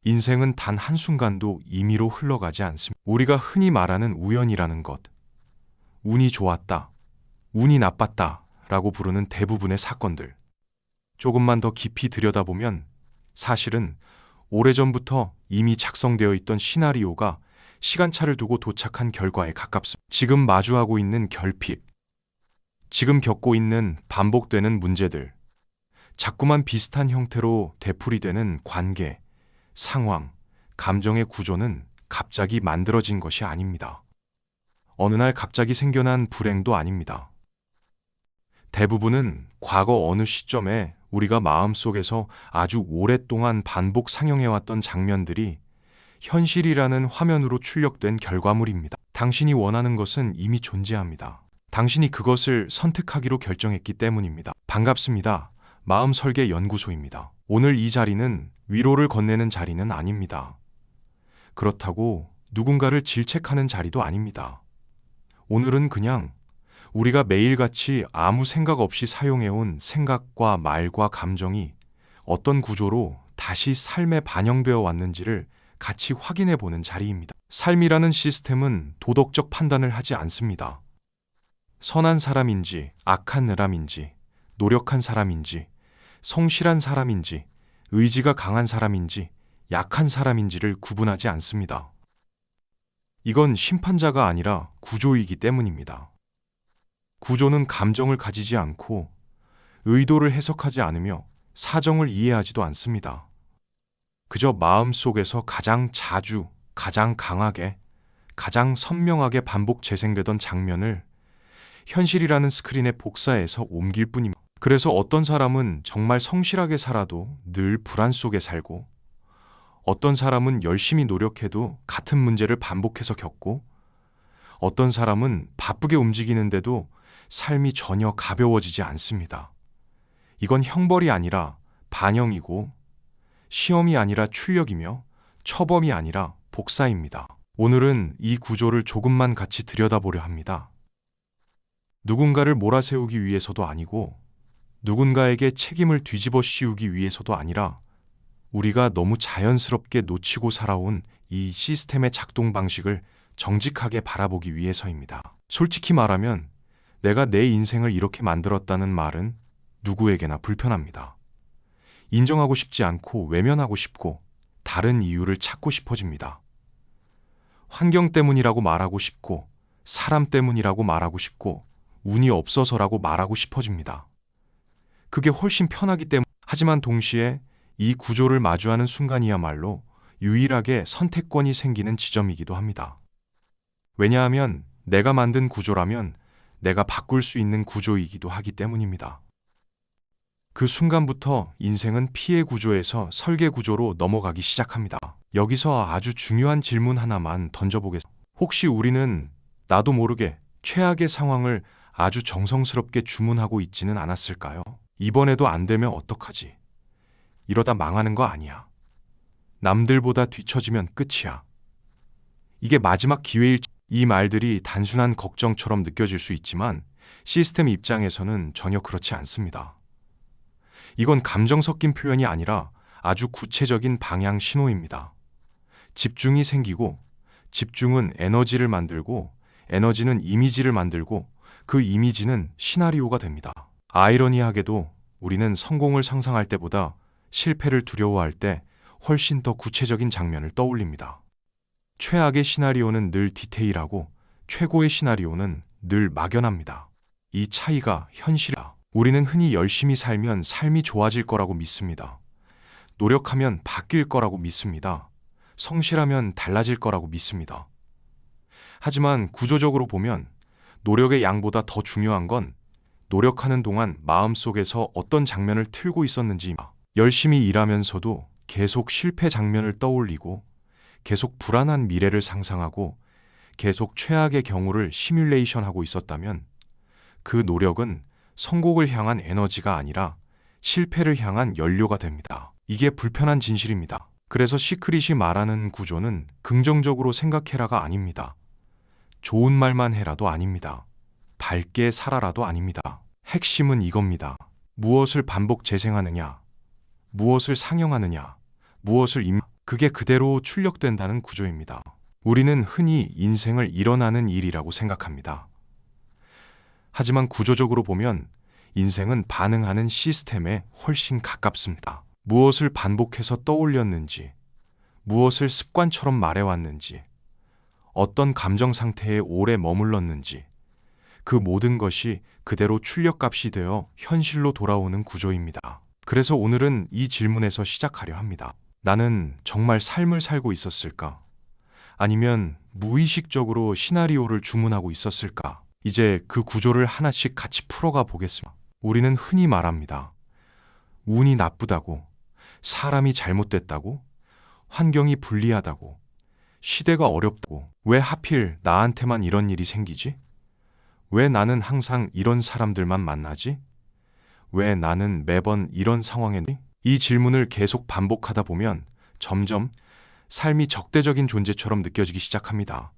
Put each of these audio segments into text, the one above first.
인생은 단 한순간도 임의로 흘러가지 않습니다. 우리가 흔히 말하는 우연이라는 것, 운이 좋았다, 운이 나빴다 라고 부르는 대부분의 사건들. 조금만 더 깊이 들여다보면 사실은 오래전부터 이미 작성되어 있던 시나리오가 시간차를 두고 도착한 결과에 가깝습니다. 지금 마주하고 있는 결핍, 지금 겪고 있는 반복되는 문제들, 자꾸만 비슷한 형태로 되풀이되는 관계, 상황, 감정의 구조는 갑자기 만들어진 것이 아닙니다. 어느 날 갑자기 생겨난 불행도 아닙니다. 대부분은 과거 어느 시점에 우리가 마음속에서 아주 오랫동안 반복 상영해왔던 장면들이 현실이라는 화면으로 출력된 결과물입니다. 당신이 원하는 것은 이미 존재합니다. 당신이 그것을 선택하기로 결정했기 때문입니다. 반갑습니다. 마음 설계 연구소입니다. 오늘 이 자리는 위로를 건네는 자리는 아닙니다. 그렇다고 누군가를 질책하는 자리도 아닙니다. 오늘은 그냥 우리가 매일같이 아무 생각 없이 사용해온 생각과 말과 감정이 어떤 구조로 다시 삶에 반영되어 왔는지를 같이 확인해 보는 자리입니다. 삶이라는 시스템은 도덕적 판단을 하지 않습니다. 선한 사람인지, 악한 사람인지, 노력한 사람인지, 성실한 사람인지, 의지가 강한 사람인지, 약한 사람인지를 구분하지 않습니다. 이건 심판자가 아니라 구조이기 때문입니다. 구조는 감정을 가지지 않고 의도를 해석하지 않으며 사정을 이해하지도 않습니다. 그저 마음속에서 가장 자주, 가장 강하게, 가장 선명하게 반복 재생되던 장면을 현실이라는 스크린에 복사해서 옮길 뿐입니다. 그래서 어떤 사람은 정말 성실하게 살아도 늘 불안 속에 살고, 어떤 사람은 열심히 노력해도 같은 문제를 반복해서 겪고, 어떤 사람은 바쁘게 움직이는데도 삶이 전혀 가벼워지지 않습니다. 이건 형벌이 아니라 반영이고, 시험이 아니라 출력이며, 처범이 아니라 복사입니다. 오늘은 이 구조를 조금만 같이 들여다보려 합니다. 누군가를 몰아세우기 위해서도 아니고, 누군가에게 책임을 뒤집어 씌우기 위해서도 아니라, 우리가 너무 자연스럽게 놓치고 살아온 이 시스템의 작동 방식을 정직하게 바라보기 위해서입니다. 솔직히 말하면 내가 내 인생을 이렇게 만들었다는 말은 누구에게나 불편합니다. 인정하고 싶지 않고 외면하고 싶고 다른 이유를 찾고 싶어집니다. 환경 때문이라고 말하고 싶고 사람 때문이라고 말하고 싶고 운이 없어서라고 말하고 싶어집니다. 그게 훨씬 편하기 때문. 하지만 동시에 이 구조를 마주하는 순간이야말로 유일하게 선택권이 생기는 지점이기도 합니다. 왜냐하면 내가 만든 구조라면 내가 바꿀 수 있는 구조이기도 하기 때문입니다. 그 순간부터 인생은 피해 구조에서 설계 구조로 넘어가기 시작합니다. 여기서 아주 중요한 질문 하나만 던져보겠습니다. 혹시 우리는 나도 모르게 최악의 상황을 아주 정성스럽게 주문하고 있지는 않았을까요? 이번에도 안 되면 어떡하지? 이러다 망하는 거 아니야. 남들보다 뒤처지면 끝이야. 이게 마지막 기회일지. 이 말들이 단순한 걱정처럼 느껴질 수 있지만 시스템 입장에서는 전혀 그렇지 않습니다. 이건 감정 섞인 표현이 아니라 아주 구체적인 방향 신호입니다. 집중이 생기고 집중은 에너지를 만들고 에너지는 이미지를 만들고 그 이미지는 시나리오가 됩니다. 아이러니하게도 우리는 성공을 상상할 때보다 실패를 두려워할 때 훨씬 더 구체적인 장면을 떠올립니다. 최악의 시나리오는 늘 디테일하고 최고의 시나리오는 늘 막연합니다. 이 차이가 현실이다. 우리는 흔히 열심히 살면 삶이 좋아질 거라고 믿습니다. 노력하면 바뀔 거라고 믿습니다. 성실하면 달라질 거라고 믿습니다. 하지만 구조적으로 보면 노력의 양보다 더 중요한 건 노력하는 동안 마음속에서 어떤 장면을 틀고 있었는지입니다. 열심히 일하면서도 계속 실패 장면을 떠올리고 계속 불안한 미래를 상상하고 계속 최악의 경우를 시뮬레이션하고 있었다면 그 노력은 성공을 향한 에너지가 아니라 실패를 향한 연료가 됩니다. 이게 불편한 진실입니다. 그래서 시크릿이 말하는 구조는 긍정적으로 생각해라가 아닙니다. 좋은 말만 해라도 아닙니다. 밝게 살아라도 아닙니다. 핵심은 이겁니다. 무엇을 반복 재생하느냐, 무엇을 상영하느냐, 무엇을 그게 그대로 출력된다는 구조입니다. 우리는 흔히 인생을 일어나는 일이라고 생각합니다. 하지만 구조적으로 보면 인생은 반응하는 시스템에 훨씬 가깝습니다. 무엇을 반복해서 떠올렸는지, 무엇을 습관처럼 말해왔는지, 어떤 감정 상태에 오래 머물렀는지, 그 모든 것이 그대로 출력값이 되어 현실로 돌아오는 구조입니다. 그래서 오늘은 이 질문에서 시작하려 합니다. 나는 정말 삶을 살고 있었을까? 아니면 무의식적으로 시나리오를 주문하고 있었을까? 이제 그 구조를 하나씩 같이 풀어가 보겠습니다. 우리는 흔히 말합니다. 운이 나쁘다고, 사람이 잘못됐다고, 환경이 불리하다고, 시대가 어렵다고, 왜 하필 나한테만 이런 일이 생기지? 왜 나는 항상 이런 사람들만 만나지? 왜 나는 매번 이런 상황에 이 질문을 계속 반복하다 보면 점점 삶이 적대적인 존재처럼 느껴지기 시작합니다.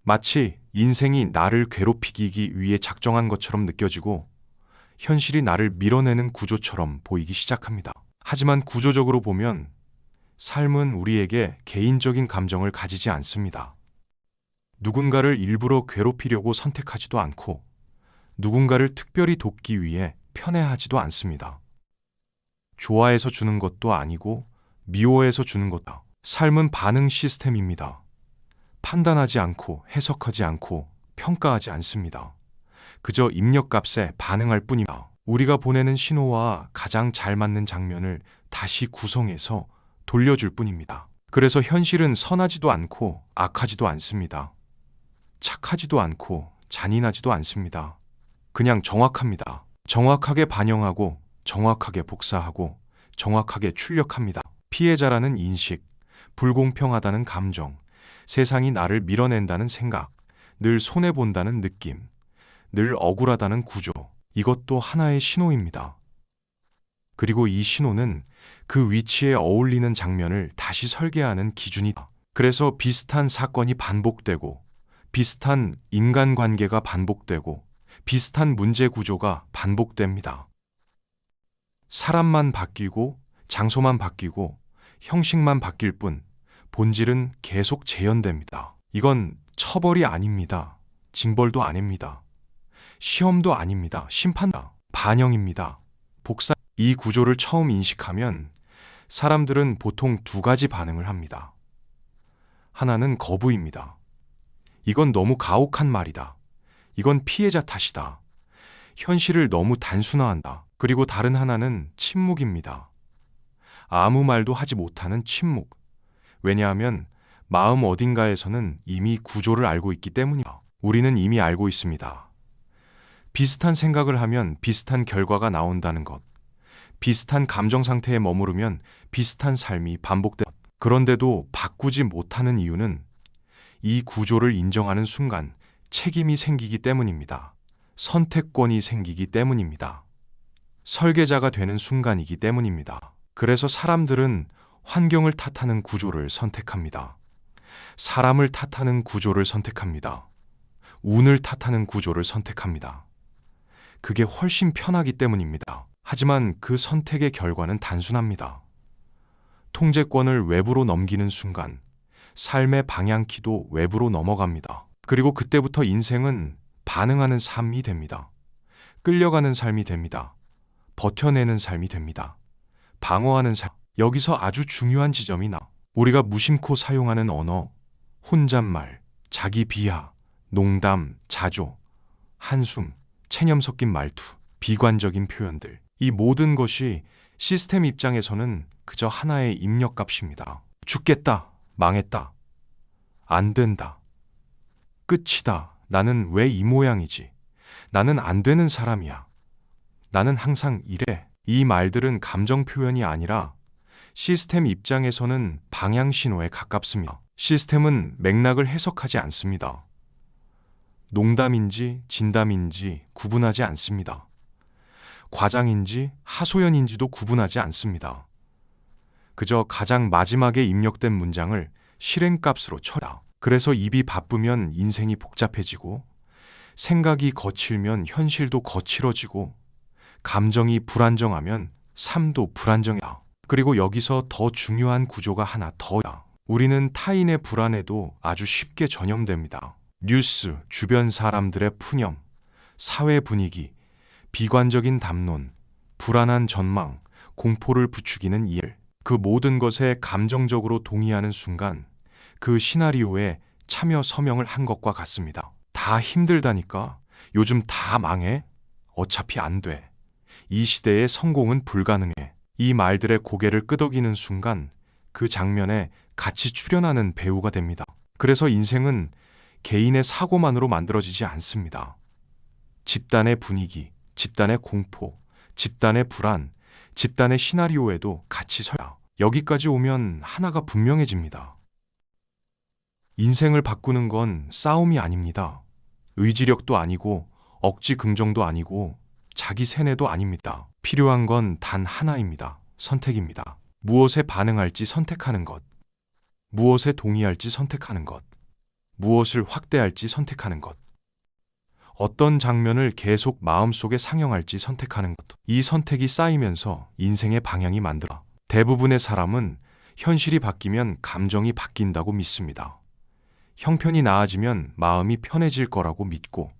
마치 인생이 나를 괴롭히기 위해 작정한 것처럼 느껴지고 현실이 나를 밀어내는 구조처럼 보이기 시작합니다. 하지만 구조적으로 보면 삶은 우리에게 개인적인 감정을 가지지 않습니다. 누군가를 일부러 괴롭히려고 선택하지도 않고 누군가를 특별히 돕기 위해 편애하지도 않습니다. 좋아해서 주는 것도 아니고 미워해서 주는 것도. 삶은 반응 시스템입니다. 판단하지 않고 해석하지 않고 평가하지 않습니다. 그저 입력값에 반응할 뿐입니다. 우리가 보내는 신호와 가장 잘 맞는 장면을 다시 구성해서 돌려줄 뿐입니다. 그래서 현실은 선하지도 않고 악하지도 않습니다. 착하지도 않고 잔인하지도 않습니다. 그냥 정확합니다. 정확하게 반영하고 정확하게 복사하고 정확하게 출력합니다. 피해자라는 인식, 불공평하다는 감정, 세상이 나를 밀어낸다는 생각, 늘 손해본다는 느낌, 늘 억울하다는 구조, 이것도 하나의 신호입니다. 그리고 이 신호는 그 위치에 어울리는 장면을 다시 설계하는 기준이다. 그래서 비슷한 사건이 반복되고 비슷한 인간관계가 반복되고 비슷한 문제 구조가 반복됩니다. 사람만 바뀌고 장소만 바뀌고 형식만 바뀔 뿐 본질은 계속 재현됩니다. 이건 처벌이 아닙니다. 징벌도 아닙니다. 시험도 아닙니다. 심판도 반영입니다. 복사. 이 구조를 처음 인식하면 사람들은 보통 두 가지 반응을 합니다. 하나는 거부입니다. 이건 너무 가혹한 말이다. 이건 피해자 탓이다. 현실을 너무 단순화한다. 그리고 다른 하나는 침묵입니다. 아무 말도 하지 못하는 침묵. 왜냐하면 마음 어딘가에서는 이미 구조를 알고 있기 때문이다. 우리는 이미 알고 있습니다. 비슷한 생각을 하면 비슷한 결과가 나온다는 것. 비슷한 감정 상태에 머무르면 비슷한 삶이 반복된다. 그런데도 바꾸지 못하는 이유는 이 구조를 인정하는 순간 책임이 생기기 때문입니다. 선택권이 생기기 때문입니다. 설계자가 되는 순간이기 때문입니다. 그래서 사람들은 환경을 탓하는 구조를 선택합니다. 사람을 탓하는 구조를 선택합니다. 운을 탓하는 구조를 선택합니다. 그게 훨씬 편하기 때문입니다. 하지만 그 선택의 결과는 단순합니다. 통제권을 외부로 넘기는 순간 삶의 방향키도 외부로 넘어갑니다. 그리고 그때부터 인생은 반응하는 삶이 됩니다. 끌려가는 삶이 됩니다. 버텨내는 삶이 됩니다. 방어하는 삶. 여기서 아주 중요한 지점이 나. 우리가 무심코 사용하는 언어, 혼잣말, 자기 비하, 농담, 자조, 한숨, 체념 섞인 말투, 비관적인 표현들. 이 모든 것이 시스템 입장에서는 그저 하나의 입력값입니다. 죽겠다, 망했다, 안 된다, 끝이다, 나는 왜 이 모양이지, 나는 안 되는 사람이야, 나는 항상 이래. 이 말들은 감정 표현이 아니라 시스템 입장에서는 방향 신호에 가깝습니다. 시스템은 맥락을 해석하지 않습니다. 농담인지 진담인지 구분하지 않습니다. 과장인지 하소연인지도 구분하지 않습니다. 그저 가장 마지막에 입력된 문장을 실행값으로 쳐라. 그래서 입이 바쁘면 인생이 복잡해지고 생각이 거칠면 현실도 거칠어지고 감정이 불안정하면 삶도 불안정해요. 그리고 여기서 더 중요한 구조가 하나 더야. 우리는 타인의 불안에도 아주 쉽게 전염됩니다. 뉴스, 주변 사람들의 푸념, 사회 분위기, 비관적인 담론, 불안한 전망, 공포를 부추기는 일. 그 모든 것에 감정적으로 동의하는 순간 그 시나리오에 참여 서명을 한 것과 같습니다. 다 힘들다니까. 요즘 다 망해. 어차피 안 돼. 이 시대의 성공은 불가능해. 이 말들의 고개를 끄덕이는 순간 그 장면에 같이 출연하는 배우가 됩니다. 그래서 인생은 개인의 사고만으로 만들어지지 않습니다. 집단의 분위기, 집단의 공포, 집단의 불안, 집단의 시나리오에도 같이 서야. 여기까지 오면 하나가 분명해집니다. 인생을 바꾸는 건 싸움이 아닙니다. 의지력도 아니고 억지 긍정도 아니고 자기 세뇌도 아닙니다. 필요한 건 단 하나입니다. 선택입니다. 무엇에 반응할지 선택하는 것. 무엇에 동의할지 선택하는 것. 무엇을 확대할지 선택하는 것. 어떤 장면을 계속 마음속에 상영할지 선택하는 것. 이 선택이 쌓이면서 인생의 방향이 만들어. 대부분의 사람은 현실이 바뀌면 감정이 바뀐다고 믿습니다. 형편이 나아지면 마음이 편해질 거라고 믿고,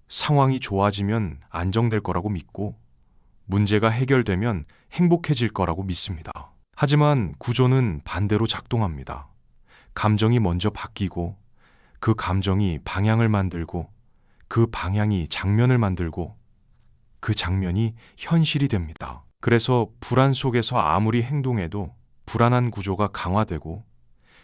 상황이 좋아지면 안정될 거라고 믿고, 문제가 해결되면 행복해질 거라고 믿습니다. 하지만 구조는 반대로 작동합니다. 감정이 먼저 바뀌고, 그 감정이 방향을 만들고, 그 방향이 장면을 만들고, 그 장면이 현실이 됩니다. 그래서 불안 속에서 아무리 행동해도 불안한 구조가 강화되고,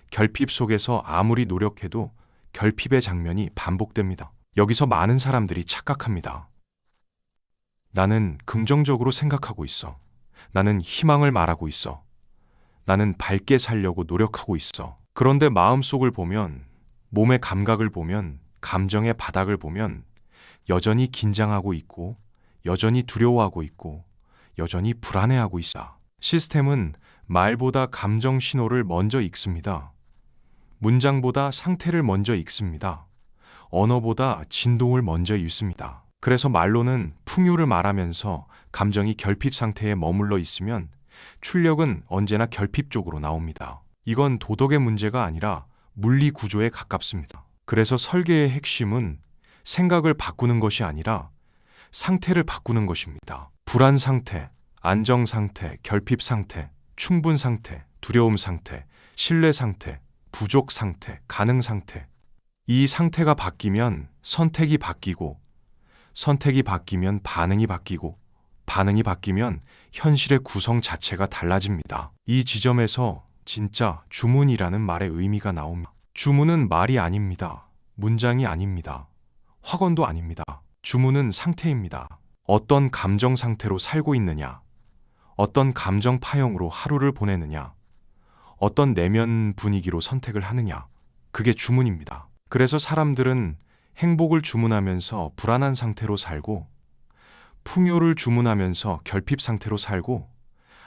결핍 속에서 아무리 노력해도 결핍의 장면이 반복됩니다. 여기서 많은 사람들이 착각합니다. 나는 긍정적으로 생각하고 있어. 나는 희망을 말하고 있어. 나는 밝게 살려고 노력하고 있어. 그런데 마음속을 보면, 몸의 감각을 보면, 감정의 바닥을 보면 여전히 긴장하고 있고, 여전히 두려워하고 있고, 여전히 불안해하고 있어. 시스템은 말보다 감정 신호를 먼저 읽습니다. 문장보다 상태를 먼저 읽습니다. 언어보다 진동을 먼저 읽습니다. 그래서 말로는 풍요를 말하면서 감정이 결핍 상태에 머물러 있으면 출력은 언제나 결핍 쪽으로 나옵니다. 이건 도덕의 문제가 아니라 물리 구조에 가깝습니다. 그래서 설계의 핵심은 생각을 바꾸는 것이 아니라 상태를 바꾸는 것입니다. 불안 상태, 안정 상태, 결핍 상태, 충분 상태, 두려움 상태, 신뢰 상태, 부족 상태, 가능 상태. 이 상태가 바뀌면 선택이 바뀌고, 선택이 바뀌면 반응이 바뀌고, 반응이 바뀌면 현실의 구성 자체가 달라집니다. 이 지점에서 진짜 주문이라는 말의 의미가 나옵니다. 주문은 말이 아닙니다. 문장이 아닙니다. 확언도 아닙니다. 주문은 상태입니다. 어떤 감정 상태로 살고 있느냐, 어떤 감정 파형으로 하루를 보내느냐, 어떤 내면 분위기로 선택을 하느냐, 그게 주문입니다. 그래서 사람들은 행복을 주문하면서 불안한 상태로 살고, 풍요를 주문하면서 결핍 상태로 살고,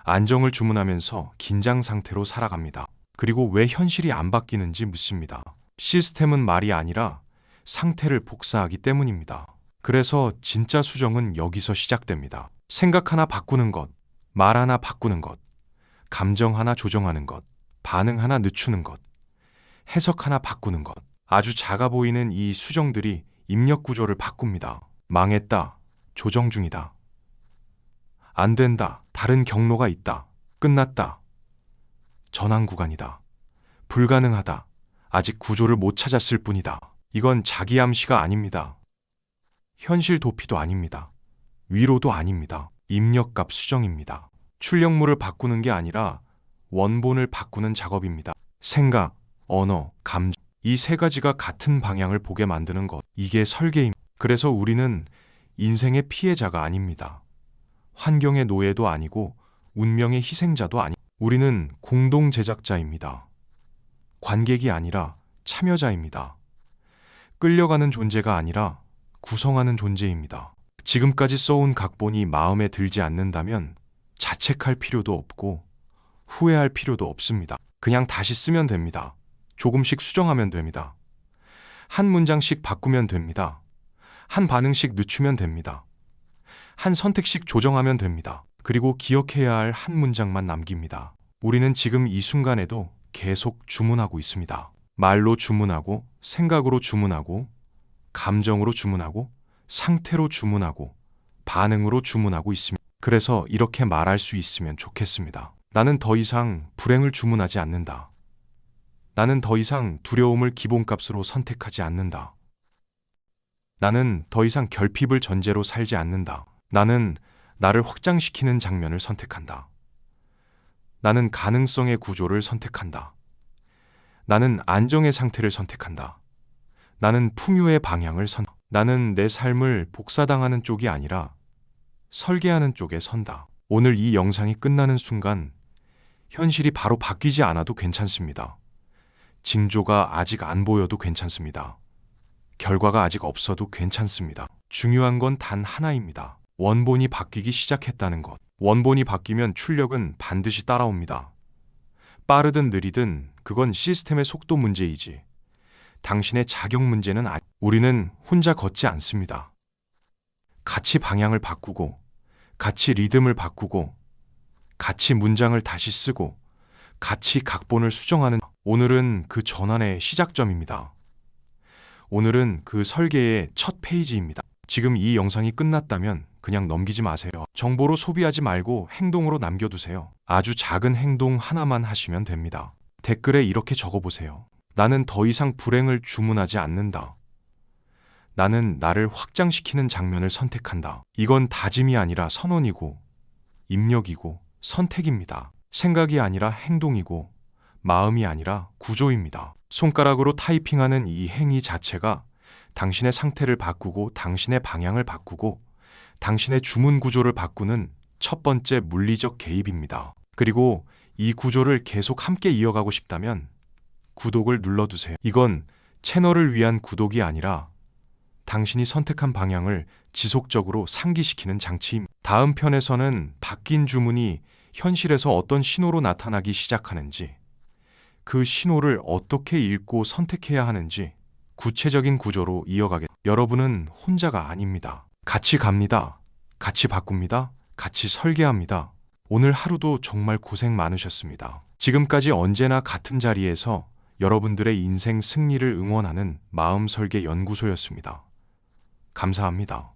안정을 주문하면서 긴장 상태로 살아갑니다. 그리고 왜 현실이 안 바뀌는지 묻습니다. 시스템은 말이 아니라 상태를 복사하기 때문입니다. 그래서 진짜 수정은 여기서 시작됩니다. 생각 하나 바꾸는 것, 말 하나 바꾸는 것, 감정 하나 조정하는 것, 반응 하나 늦추는 것, 해석 하나 바꾸는 것. 아주 작아 보이는 이 수정들이 입력 구조를 바꿉니다. 망했다. 조정 중이다. 안 된다. 다른 경로가 있다. 끝났다. 전환 구간이다. 불가능하다. 아직 구조를 못 찾았을 뿐이다. 이건 자기 암시가 아닙니다. 현실 도피도 아닙니다. 위로도 아닙니다. 입력값 수정입니다. 출력물을 바꾸는 게 아니라 원본을 바꾸는 작업입니다. 생각, 언어, 감정, 이 세 가지가 같은 방향을 보게 만드는 것. 이게 설계입니다. 그래서 우리는 인생의 피해자가 아닙니다. 환경의 노예도 아니고 운명의 희생자도 아니. 우리는 공동 제작자입니다. 관객이 아니라 참여자입니다. 끌려가는 존재가 아니라 구성하는 존재입니다. 지금까지 써온 각본이 마음에 들지 않는다면 자책할 필요도 없고 후회할 필요도 없습니다. 그냥 다시 쓰면 됩니다. 조금씩 수정하면 됩니다. 한 문장씩 바꾸면 됩니다. 한 반응씩 늦추면 됩니다. 한 선택씩 조정하면 됩니다. 그리고 기억해야 할 한 문장만 남깁니다. 우리는 지금 이 순간에도 계속 주문하고 있습니다. 말로 주문하고, 생각으로 주문하고, 감정으로 주문하고, 상태로 주문하고, 반응으로 주문하고 있습니다. 그래서 이렇게 말할 수 있으면 좋겠습니다. 나는 더 이상 불행을 주문하지 않는다. 나는 더 이상 두려움을 기본값으로 선택하지 않는다. 나는 더 이상 결핍을 전제로 살지 않는다. 나는 나를 확장시키는 장면을 선택한다. 나는 가능성의 구조를 선택한다. 나는 안정의 상태를 선택한다. 나는 풍요의 방향을 나는 내 삶을 복사당하는 쪽이 아니라 설계하는 쪽에 선다. 오늘 이 영상이 끝나는 순간 현실이 바로 바뀌지 않아도 괜찮습니다. 징조가 아직 안 보여도 괜찮습니다. 결과가 아직 없어도 괜찮습니다. 중요한 건 단 하나입니다. 원본이 바뀌기 시작했다는 것. 원본이 바뀌면 출력은 반드시 따라옵니다. 빠르든 느리든 그건 시스템의 속도 문제이지. 당신의 자격 문제는 우리는 혼자 걷지 않습니다. 같이 방향을 바꾸고, 같이 리듬을 바꾸고, 같이 문장을 다시 쓰고, 같이 각본을 수정하는 오늘은 그 전환의 시작점입니다. 오늘은 그 설계의 첫 페이지입니다. 지금 이 영상이 끝났다면 그냥 넘기지 마세요. 정보로 소비하지 말고 행동으로 남겨두세요. 아주 작은 행동 하나만 하시면 됩니다. 댓글에 이렇게 적어보세요. 나는 더 이상 불행을 주문하지 않는다. 나는 나를 확장시키는 장면을 선택한다. 이건 다짐이 아니라 선언이고, 입력이고, 선택입니다. 생각이 아니라 행동이고, 마음이 아니라 구조입니다. 손가락으로 타이핑하는 이 행위 자체가 당신의 상태를 바꾸고, 당신의 방향을 바꾸고, 당신의 주문 구조를 바꾸는 첫 번째 물리적 개입입니다. 그리고 이 구조를 계속 함께 이어가고 싶다면 구독을 눌러두세요. 이건 채널을 위한 구독이 아니라 당신이 선택한 방향을 지속적으로 상기시키는 장치입니다. 다음 편에서는 바뀐 주문이 현실에서 어떤 신호로 나타나기 시작하는지, 그 신호를 어떻게 읽고 선택해야 하는지 구체적인 구조로 여러분은 혼자가 아닙니다. 같이 갑니다. 같이 바꿉니다. 같이 설계합니다. 오늘 하루도 정말 고생 많으셨습니다. 지금까지 언제나 같은 자리에서 여러분들의 인생 승리를 응원하는 마음설계 연구소였습니다. 감사합니다.